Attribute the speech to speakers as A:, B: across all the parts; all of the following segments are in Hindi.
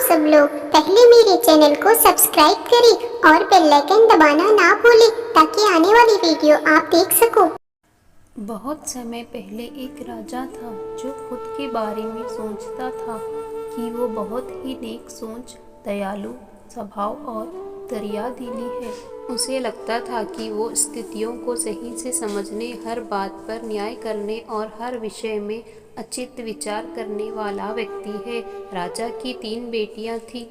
A: सब लोग पहले मेरे चैनल को सब्सक्राइब करें और बेल आइकन दबाना ना भूलें ताकि आने वाली वीडियो आप देख सको।
B: बहुत समय पहले एक राजा था जो खुद के बारे में सोचता था कि वो बहुत ही नेक सोच, दयालु स्वभाव और दरियादिली है। उसे लगता था कि वो स्थितियों को सही से समझने, हर बात पर न्याय करने और हर विषय में उचित विचार करने वाला व्यक्ति है। राजा की 3 बेटियां थीं।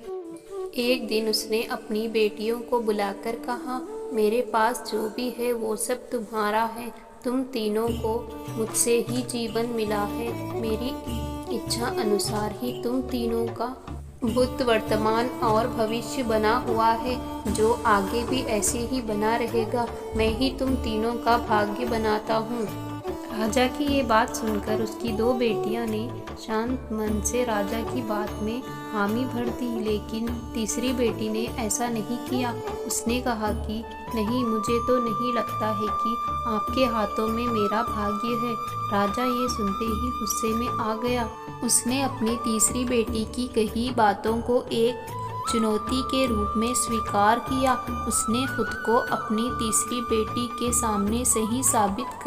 B: एक दिन उसने अपनी बेटियों को बुलाकर कहा, मेरे पास जो भी है वो सब तुम्हारा है। तुम तीनों को मुझसे ही जीवन मिला है। मेरी इच्छा अनुसार ही तुम तीनों का भूत, वर्तमान और भविष्य बना हुआ है, जो आगे भी ऐसे ही बना रहेगा। मैं ही तुम तीनों का भाग्य बनाता हूँ। राजा की ये बात सुनकर उसकी 2 बेटियां ने शांत मन से राजा की बात में हामी भर दी, लेकिन तीसरी बेटी ने ऐसा नहीं किया। उसने कहा कि नहीं, मुझे तो नहीं लगता है कि आपके हाथों में मेरा भाग्य है। राजा ये सुनते ही गुस्से में आ गया। उसने अपनी तीसरी बेटी की कही बातों को एक चुनौती के रूप में स्वीकार किया। उसने खुद को अपनी तीसरी बेटी के सामने सही साबित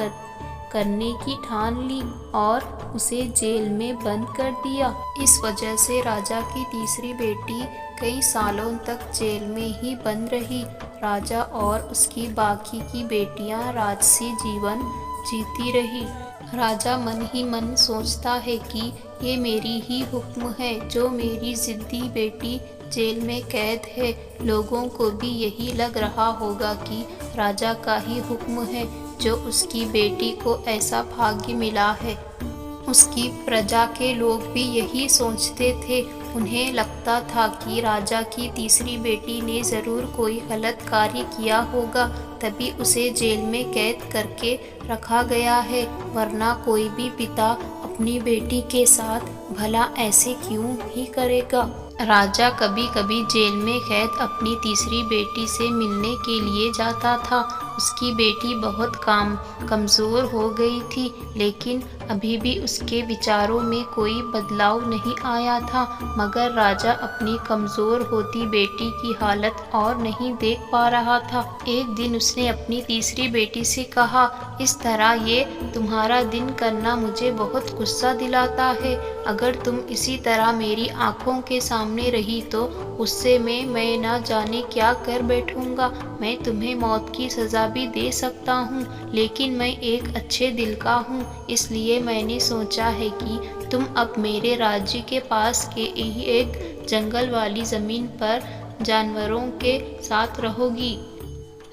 B: करने की ठान ली और उसे जेल में बंद कर दिया। इस वजह से राजा की तीसरी बेटी कई सालों तक जेल में ही बंद रही। राजा और उसकी बाकी की बेटियां राजसी जीवन जीती रही। राजा मन ही मन सोचता है कि ये मेरी ही हुक्म है, जो मेरी जिद्दी बेटी जेल में कैद है। लोगों को भी यही लग रहा होगा कि राजा का ही हुक्म है, जो उसकी बेटी को ऐसा भाग्य मिला है। उसकी प्रजा के लोग भी यही सोचते थे। उन्हें लगता था कि राजा की तीसरी बेटी ने ज़रूर कोई गलत कार्य किया होगा, तभी उसे जेल में कैद करके रखा गया है, वरना कोई भी पिता अपनी बेटी के साथ भला ऐसे क्यों ही करेगा। राजा कभी कभी जेल में कैद अपनी तीसरी बेटी से मिलने के लिए जाता था। उसकी बेटी बहुत कमज़ोर हो गई थी, लेकिन अभी भी उसके विचारों में कोई बदलाव नहीं आया था। मगर राजा अपनी कमज़ोर होती बेटी की हालत और नहीं देख पा रहा था। एक दिन उसने अपनी तीसरी बेटी से कहा, इस तरह ये तुम्हारा दिन करना मुझे बहुत गुस्सा दिलाता है। अगर तुम इसी तरह मेरी आंखों के सामने रही तो गुस्से में मैं ना जाने क्या कर बैठूंगा। मैं तुम्हें मौत की सज़ा भी दे सकता हूँ, लेकिन मैं एक अच्छे दिल का हूँ, इसलिए मैंने सोचा है कि तुम अब मेरे राज्य के पास के ही एक जंगल वाली ज़मीन पर जानवरों के साथ रहोगी।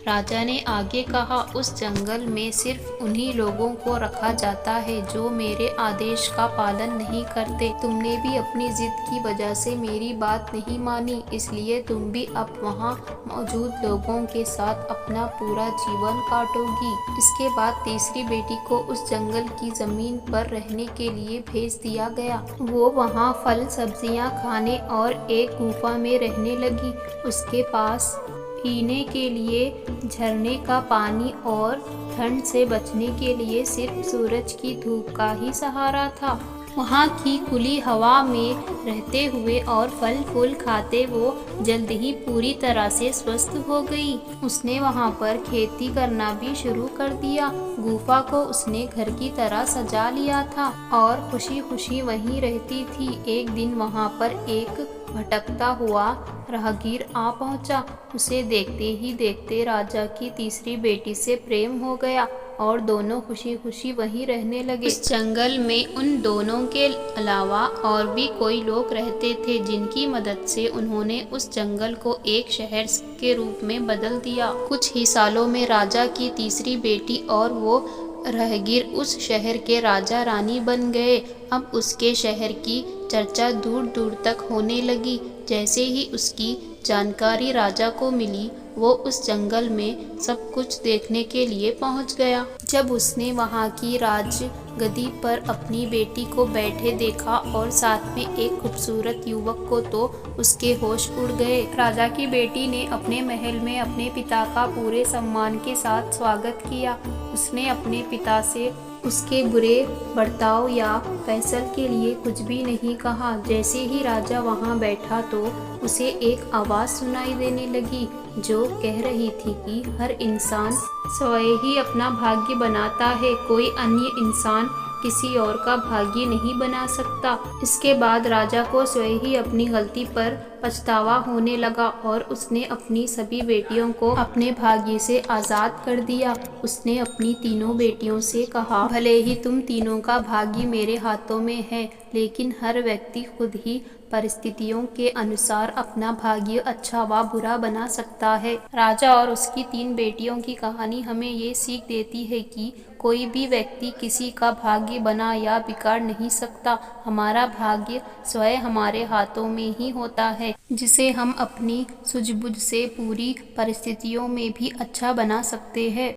B: राजा ने आगे कहा, उस जंगल में सिर्फ उन्हीं लोगों को रखा जाता है जो मेरे आदेश का पालन नहीं करते। तुमने भी अपनी जिद की वजह से मेरी बात नहीं मानी, इसलिए तुम भी अब वहाँ मौजूद लोगों के साथ अपना पूरा जीवन काटोगी। इसके बाद तीसरी बेटी को उस जंगल की जमीन पर रहने के लिए भेज दिया गया। वो वहाँ फल सब्जियाँ खाने और एक गुफा में रहने लगी। उसके पास पीने के लिए झरने का पानी और ठंड से बचने के लिए सिर्फ सूरज की धूप का ही सहारा था। वहाँ की खुली हवा में रहते हुए और फल फूल खाते वो जल्द ही पूरी तरह से स्वस्थ हो गई। उसने वहाँ पर खेती करना भी शुरू कर दिया। गुफा को उसने घर की तरह सजा लिया था और खुशी खुशी वहीं रहती थी। एक दिन वहाँ पर एक भटकता हुआ राहगीर आ पहुँचा। उसे देखते ही देखते राजा की तीसरी बेटी से प्रेम हो गया और दोनों खुशी खुशी वहीं रहने लगे। इस जंगल में उन दोनों के अलावा और भी कोई लोग रहते थे, जिनकी मदद से उन्होंने उस जंगल को एक शहर के रूप में बदल दिया। कुछ ही सालों में राजा की तीसरी बेटी और वो राहगीर उस शहर के राजा रानी बन गए। अब उसके शहर की चर्चा दूर दूर तक होने लगी। जैसे ही उसकी जानकारी राजा को मिली, वो उस जंगल में सब कुछ देखने के लिए पहुंच गया। जब उसने वहां की राज गद्दी पर अपनी बेटी को बैठे देखा और साथ में एक खूबसूरत युवक को, तो उसके होश उड़ गए। राजा की बेटी ने अपने महल में अपने पिता का पूरे सम्मान के साथ स्वागत किया। उसने अपने पिता से उसके बुरे बर्ताव या फैसल के लिए कुछ भी नहीं कहा। जैसे ही राजा वहाँ बैठा तो उसे एक आवाज़ सुनाई देने लगी जो कह रही थी कि हर इंसान स्वयं ही अपना भाग्य बनाता है, कोई अन्य इंसान किसी और का भाग्य नहीं बना सकता। इसके बाद राजा को स्वयं ही अपनी गलती पर पछतावा होने लगा और उसने अपनी सभी बेटियों को अपने भाग्य से आज़ाद कर दिया। उसने अपनी तीनों बेटियों से कहा, भले ही तुम तीनों का भाग्य मेरे हाथों में है, लेकिन हर व्यक्ति खुद ही परिस्थितियों के अनुसार अपना भाग्य अच्छा व बुरा बना सकता है। राजा और उसकी 3 बेटियों की कहानी हमें ये सीख देती है कि कोई भी व्यक्ति किसी का भाग्य बना या बिगाड़ नहीं सकता। हमारा भाग्य स्वयं हमारे हाथों में ही होता है, जिसे हम अपनी सूझबूझ से पूरी परिस्थितियों में भी अच्छा बना सकते हैं।